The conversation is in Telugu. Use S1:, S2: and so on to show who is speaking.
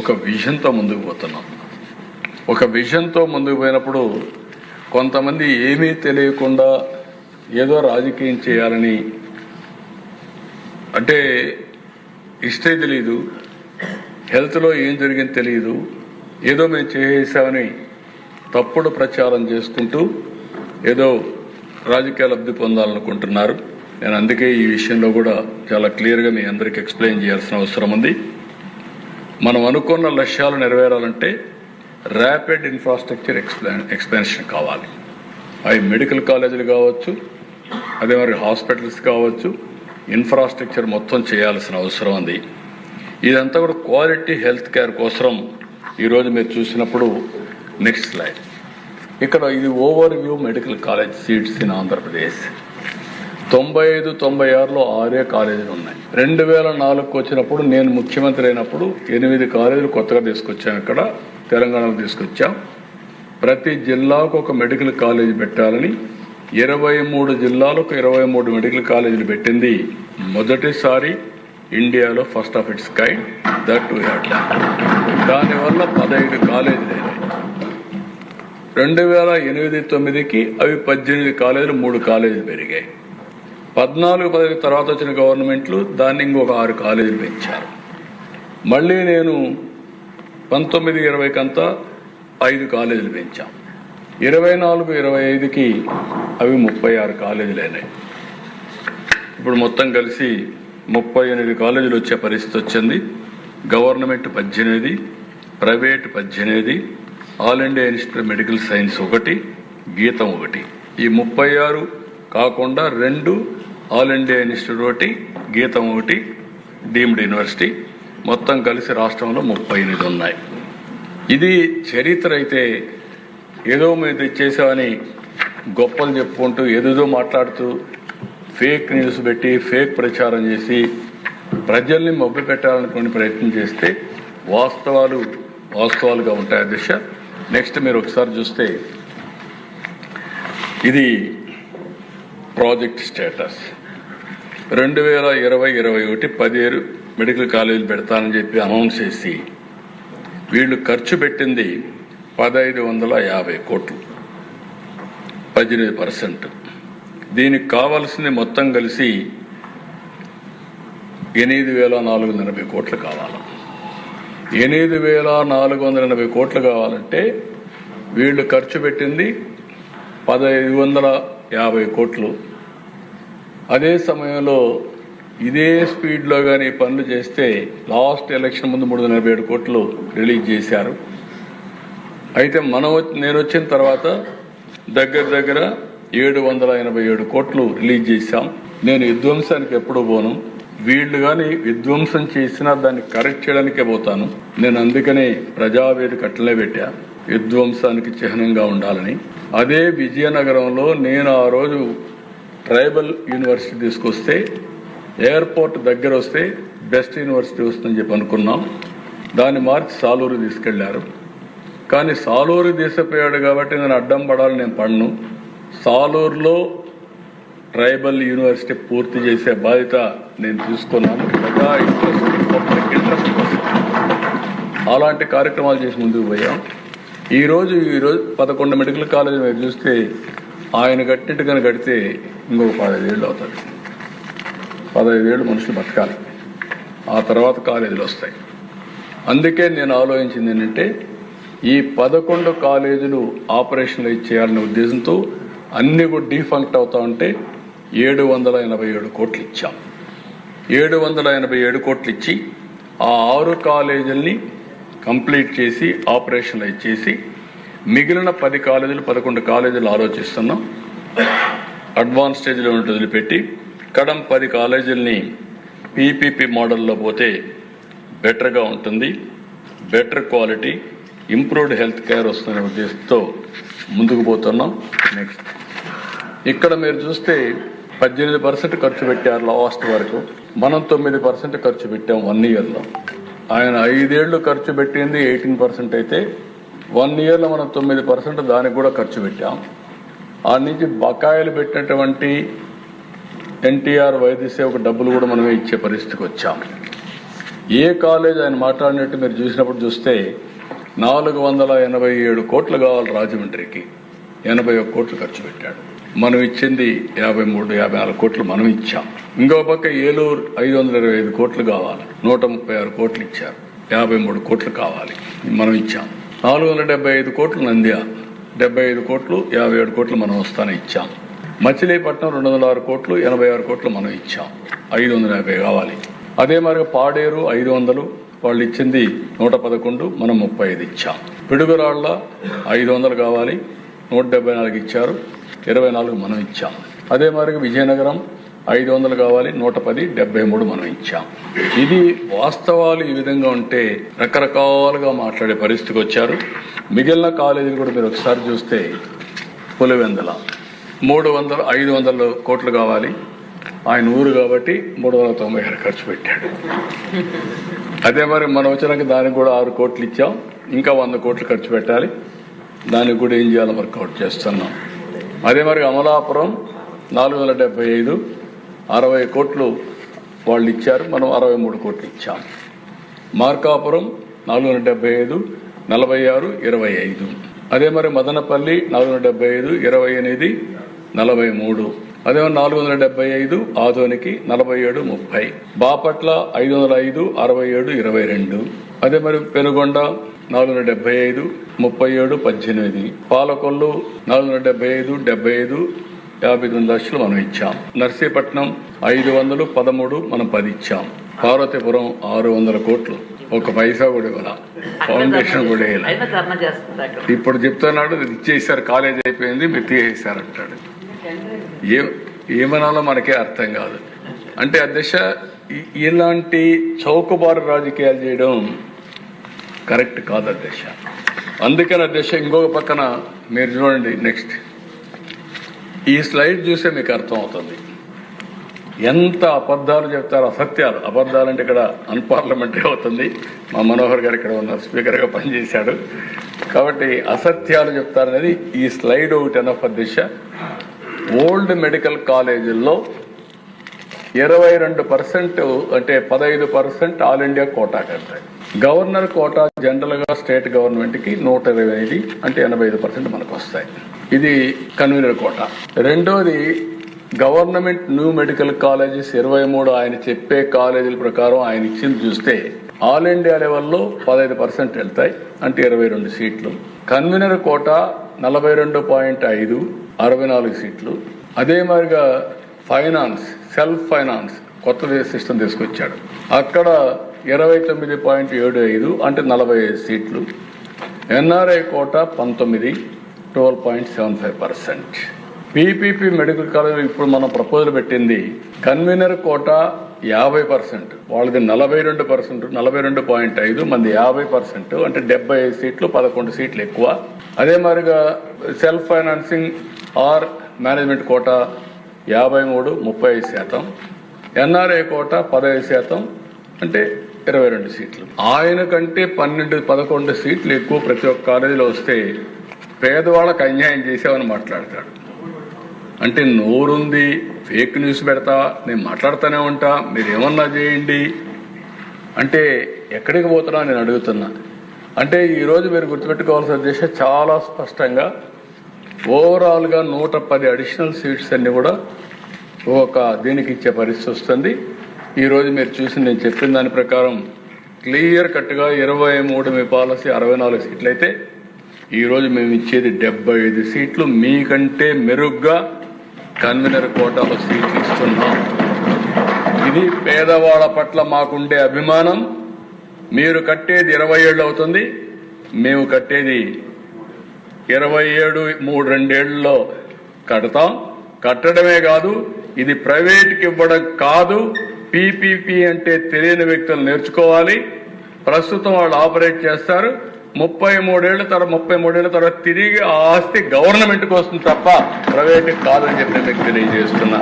S1: ఒక విజన్తో ముందుకు పోతున్నాం. ఒక విజన్తో ముందుకు పోయినప్పుడు కొంతమంది ఏమీ తెలియకుండా ఏదో రాజకీయం చేయాలని, అంటే హిస్టరీ తెలియదు, హెల్త్లో ఏం జరిగింది తెలియదు, ఏదో మేము చేసామని తప్పుడు ప్రచారం చేసుకుంటూ ఏదో రాజకీయ లబ్ధి పొందాలనుకుంటున్నారు. నేను అందుకే ఈ విషయంలో కూడా చాలా క్లియర్గా మీ అందరికీ ఎక్స్ప్లెయిన్ చేయాల్సిన అవసరం ఉంది. మనం అనుకున్న లక్ష్యాలు నెరవేరాలంటే ర్యాపిడ్ ఇన్ఫ్రాస్ట్రక్చర్ ఎక్స్పాన్షన్ కావాలి. అవి మెడికల్ కాలేజీలు కావచ్చు, అదే మరి హాస్పిటల్స్ కావచ్చు, ఇన్ఫ్రాస్ట్రక్చర్ మొత్తం చేయాల్సిన అవసరం ఉంది. ఇదంతా కూడా క్వాలిటీ హెల్త్ కేర్ కోసం ఈరోజు మీరు చూసినప్పుడు నెక్స్ట్ స్లైడ్. ఇక్కడ ఇది overview medical college seats in Andhra Pradesh. 95-96లో 6 కాలేజీలు ఉన్నాయి. 2004కు వచ్చినప్పుడు నేను ముఖ్యమంత్రి అయినప్పుడు 8 కాలేజీలు కొత్తగా తీసుకొచ్చాం. ఇక్కడ తెలంగాణలో తీసుకొచ్చాం. ప్రతి జిల్లాకు ఒక మెడికల్ కాలేజీ పెట్టాలని 23 జిల్లాలకు 23 మెడికల్ కాలేజీలు పెట్టింది మొదటిసారి ఇండియాలో, first of its kind. That we had done. దానివల్ల 15 కాలేజీలు అయినాయి. 2008-9కి అవి 18 కాలేజీలు, 3 కాలేజీలు పెరిగాయి. 14-15 తర్వాత వచ్చిన గవర్నమెంట్లు దాన్ని ఇంకొక 6 కాలేజీలు పెంచారు. మళ్ళీ నేను 19-20కంతా 5 కాలేజీలు పెంచాం. 24-25కి అవి 36 కాలేజీలు అయినాయి. ఇప్పుడు మొత్తం కలిసి 38 కాలేజీలు వచ్చే పరిస్థితి వచ్చింది. Government 18, private 18, all India institute medical science 1, గీతం 1. ఈ 36 కాకుండా 2 ఆల్ ఇండియా ఇన్స్టిట్యూట్ 1, గీతం 1 డీమ్డ్ యూనివర్సిటీ, మొత్తం కలిసి రాష్ట్రంలో 38 ఉన్నాయి. ఇది చరిత్ర. అయితే ఏదో మేము తెచ్చేసామని గొప్పలు చెప్పుకుంటూ ఏదేదో మాట్లాడుతూ ఫేక్ న్యూస్ పెట్టి ఫేక్ ప్రచారం చేసి ప్రజల్ని మభ్య పెట్టాలనుకునే ప్రయత్నం చేస్తే వాస్తవాలుగా ఉంటాయి. అధ్యక్ష, నెక్స్ట్ మీరు ఒకసారి చూస్తే ఇది ప్రాజెక్ట్ స్టేటస్. 2020-21 17 మెడికల్ కాలేజీలు పెడతానని చెప్పి అనౌన్స్ చేసి వీళ్ళు ఖర్చు పెట్టింది 1550 కోట్లు, 18%. దీనికి కావాల్సింది మొత్తం కలిసి 8480 కోట్లు కావాలి. 8480 కోట్లు కావాలంటే వీళ్ళు ఖర్చు పెట్టింది 1550 కోట్లు. అదే సమయంలో ఇదే స్పీడ్లో కానీ పనులు చేస్తే లాస్ట్ ఎలక్షన్ ముందు 347 కోట్లు రిలీజ్ చేశారు. అయితే నేను వచ్చిన తర్వాత దగ్గర 787 కోట్లు రిలీజ్ చేశాం. నేను విధ్వంసానికి ఎప్పుడు పోను. వీళ్ళు కానీ విధ్వంసం చేసినా దాన్ని కరెక్ట్ చేయడానికే పోతాను. నేను అందుకనే ప్రజావేదిక అట్లనే పెట్టా, విధ్వంసానికి చిహ్నంగా ఉండాలని. అదే విజయనగరంలో నేను ఆ రోజు ట్రైబల్ యూనివర్సిటీ తీసుకొస్తే, ఎయిర్పోర్ట్ దగ్గర వస్తే బెస్ట్ యూనివర్సిటీ వస్తుందని చెప్పి అనుకున్నాం. దాన్ని మార్చి సాలూరు తీసుకెళ్లారు. కానీ సాలూరు తీసుకుపోయాడు కాబట్టి నేను అడ్డం పడాలని నేను పడను. సాలూరులో ట్రైబల్ యూనివర్సిటీ పూర్తి చేసే బాధ్యత నేను తీసుకున్నాను. ప్రజా ఇంట్రెస్ట్, పబ్లిక్ ఇంట్రెస్ట్ కోసం అలాంటి కార్యక్రమాలు చేసి ముందుకు పోయాం. ఈరోజు 11 మెడికల్ కాలేజీ మీరు చూస్తే ఆయన కట్టినట్టుగానే కడితే ఇంకొక 15 ఏళ్ళు అవుతుంది. 15 ఏళ్ళు మనుషులు బతకాలి, ఆ తర్వాత కాలేజీలు వస్తాయి. అందుకే నేను ఆలోచించింది ఏంటంటే ఈ 11 కాలేజీలు ఆపరేషన్లు ఇచ్చేయాలనే ఉద్దేశంతో అన్ని కూడా డీఫంక్ట్ అవుతా ఉంటే 787 కోట్లు ఇచ్చాం. 787 కోట్లు ఇచ్చి ఆ 6 కాలేజీల్ని కంప్లీట్ చేసి ఆపరేషన్లు ఇచ్చేసి మిగిలిన 10 కాలేజీలు 11 కాలేజీలు ఆలోచిస్తున్నాం. అడ్వాన్స్ స్టేజ్లో వదిలిపెట్టి కడం 10 కాలేజీలని పీపీపీ మోడల్లో పోతే బెటర్గా ఉంటుంది. Better quality, improved health care వస్తున్న ఉద్దేశంతో ముందుకు పోతున్నాం. నెక్స్ట్ ఇక్కడ మీరు చూస్తే 18% ఖర్చు పెట్టారు లాస్ట్ వరకు. మనం 9% ఖర్చు పెట్టాం 1 ఇయర్లో. ఆయన 5 ఏళ్లు ఖర్చు పెట్టింది 18% అయితే 1 ఇయర్లో మనం 9% దానికి కూడా ఖర్చు పెట్టాం. ఆ నుంచి బకాయిలు పెట్టినటువంటి ఎన్టీఆర్ వైద్య సేవకు డబ్బులు కూడా మనమే ఇచ్చే పరిస్థితికి వచ్చాం. ఏ కాలేజ్ ఆయన మాట్లాడినట్టు మీరు చూసినప్పుడు చూస్తే 487 కోట్లు కావాలి రాజమండ్రికి, 81 కోట్లు ఖర్చు పెట్టాడు. మనం ఇచ్చింది 53-54 కోట్లు మనం ఇచ్చాం. ఇంకో పక్క ఏలూరు 525 కోట్లు కావాలి, 136 కోట్లు ఇచ్చారు. 53 కోట్లు కావాలి మనం ఇచ్చాం. 475 కోట్లు నంద్యాల, 75 కోట్లు 57 కోట్లు మనం వస్తానే ఇచ్చాం. మచిలీపట్నం 206 కోట్లు 86 కోట్లు మనం ఇచ్చాం. 550 కావాలి. అదే మరి పాడేరు 500, వాళ్ళు ఇచ్చింది 111, మనం 35 ఇచ్చాం. పిడుగురాళ్ల 500 కావాలి, 174 ఇచ్చారు, 24 మనం ఇచ్చాం. అదే మరి విజయనగరం 500 కావాలి, 110, 73 మనం ఇచ్చాం. ఇది వాస్తవాలు ఈ విధంగా ఉంటే రకరకాలుగా మాట్లాడే పరిస్థితికి వచ్చారు. మిగిలిన కాలేజీలు కూడా మీరు ఒకసారి చూస్తే పులివెందుల 500 కోట్లు కావాలి, ఆయన ఊరు కాబట్టి 396 ఖర్చు పెట్టాడు. అదే మరి మనం వచ్చినాక దానికి కూడా 6 కోట్లు ఇచ్చాం, ఇంకా 100 కోట్లు ఖర్చు పెట్టాలి. దానికి కూడా ఏం చేయాలో వర్కౌట్ చేస్తున్నాం. అదే మరి అమలాపురం 475, 60 కోట్లు వాళ్ళు ఇచ్చారు, మనం 63 కోట్లు ఇచ్చాం. మార్కాపురం 475, 46, 25. అదే మరి మదనపల్లి 475, 28, 43. అదే 475 ఆదోనికి 47, 30. బాపట్ల 505, 67, 22. అదే మరి పెనుగొండ 475, 37, 18. పాలకొల్లు 475, 75, 59 లక్షలు మనం ఇచ్చాం. నర్సీపట్నం 500, 13, మనం 10 ఇచ్చాం. పార్వతీపురం 600 కోట్లు, 1 పైసా కూడా ఇవ్వాల, ఫౌండేషన్ కూడా వేయాలి. ఇప్పుడు చెప్తున్నాడు ఇచ్చేసారు, కాలేజ్ అయిపోయింది, మీరు తీసేసారంటాడు. ఏమనాలో మనకే అర్థం కాదు. అంటే అధ్యక్ష, ఇలాంటి చౌకబారు రాజకీయాలు చేయడం కరెక్ట్ కాదు అధ్యక్ష. అందుకని అధ్యక్ష ఇంకొక పక్కన మీరు చూడండి, నెక్స్ట్ ఈ స్లైడ్ చూస్తే మీకు అర్థం అవుతుంది ఎంత అబద్ధాలు చెప్తారు, అసత్యాలు. అబద్ధాలు అంటే ఇక్కడ అన్పార్లమెంటరీ అవుతుంది. మా మనోహర్ గారు ఇక్కడ ఉన్న స్పీకర్గా పనిచేశాడు కాబట్టి అసత్యాలు చెప్తారనేది ఈ స్లైడ్ ఒకటి అన్న అధ్యక్ష. ఓల్డ్ మెడికల్ కాలేజీల్లో 22% అంటే 15% ఆల్ ఇండియా కోటా కడతాయి. గవర్నర్ కోటా జనరల్ గా స్టేట్ గవర్నమెంట్ కి 125 అంటే 85% మనకు వస్తాయి. ఇది కన్వీనర్ కోటా. రెండోది గవర్నమెంట్ న్యూ మెడికల్ కాలేజెస్ 23 ఆయన చెప్పే కాలేజీల ప్రకారం ఆయన ఇచ్చింది చూస్తే ఆల్ ఇండియా లెవెల్లో 15% వెళ్తాయి అంటే 22 సీట్లు. కన్వీనర్ కోటా 42.5, 64 సీట్లు. అదే మాదిరిగా ఫైనాన్స్, సెల్ఫ్ ఫైనాన్స్ కొత్త సిస్టమ్ తీసుకొచ్చాడు, అక్కడ 29.75 అంటే 45 సీట్లు. NRI quota 19, 12.75%. PPP medical college ఇప్పుడు మనం ప్రపోజల్ పెట్టింది కన్వీనర్ కోటా 50%, వాళ్ళది 42%, 42.5, మంది 50% అంటే 75 సీట్లు, 11 సీట్లు ఎక్కువ. అదే మాదిరిగా self financing or management quota 53, 35%. NRI quota 15% అంటే 22 సీట్లు. ఆయన కంటే 11 సీట్లు ఎక్కువ ప్రతి ఒక్క కాలేజీలో వస్తే పేదవాళ్ళకు అన్యాయం చేసామని మాట్లాడతాడు. అంటే నోరుంది, ఫేక్ న్యూస్ పెడతా, నేను మాట్లాడుతూనే ఉంటా, మీరు ఏమన్నా చేయండి అంటే ఎక్కడికి పోతున్నా నేను అడుగుతున్నా. అంటే ఈరోజు మీరు గుర్తుపెట్టుకోవాల్సిన ఉద్దేశం చాలా స్పష్టంగా ఓవరాల్గా 110 అడిషనల్ సీట్స్ అన్ని కూడా ఒక దీనికి ఇచ్చే పరిస్థితి వస్తుంది. ఈరోజు మీరు చూసి నేను చెప్పిన దాని ప్రకారం క్లియర్ కట్గా 23 మీ పాలసీ 64 సీట్లు అయితే ఈరోజు మేము ఇచ్చేది 75 సీట్లు, మీకంటే మెరుగ్గా కన్వీనర్ కోటాలో సీట్లు ఇస్తున్నాం. ఇది పేదవాళ్ళ పట్ల మాకుండే అభిమానం. మీరు కట్టేది 27 అవుతుంది, మేము కట్టేది 27, 2 ఏళ్లలో కడతాం. కట్టడమే కాదు, ఇది ప్రైవేట్కి ఇవ్వడం కాదు. పీపీపీ అంటే తెలియని వ్యక్తులు నేర్చుకోవాలి. ప్రస్తుతం వాళ్ళు ఆపరేట్ చేస్తారు. 33 ఏళ్ల తర్వాత తిరిగి ఆ ఆస్తి గవర్నమెంట్కి వస్తుంది తప్ప ప్రైవేట్కి కాదని చెప్పి మీకు తెలియజేస్తున్నా.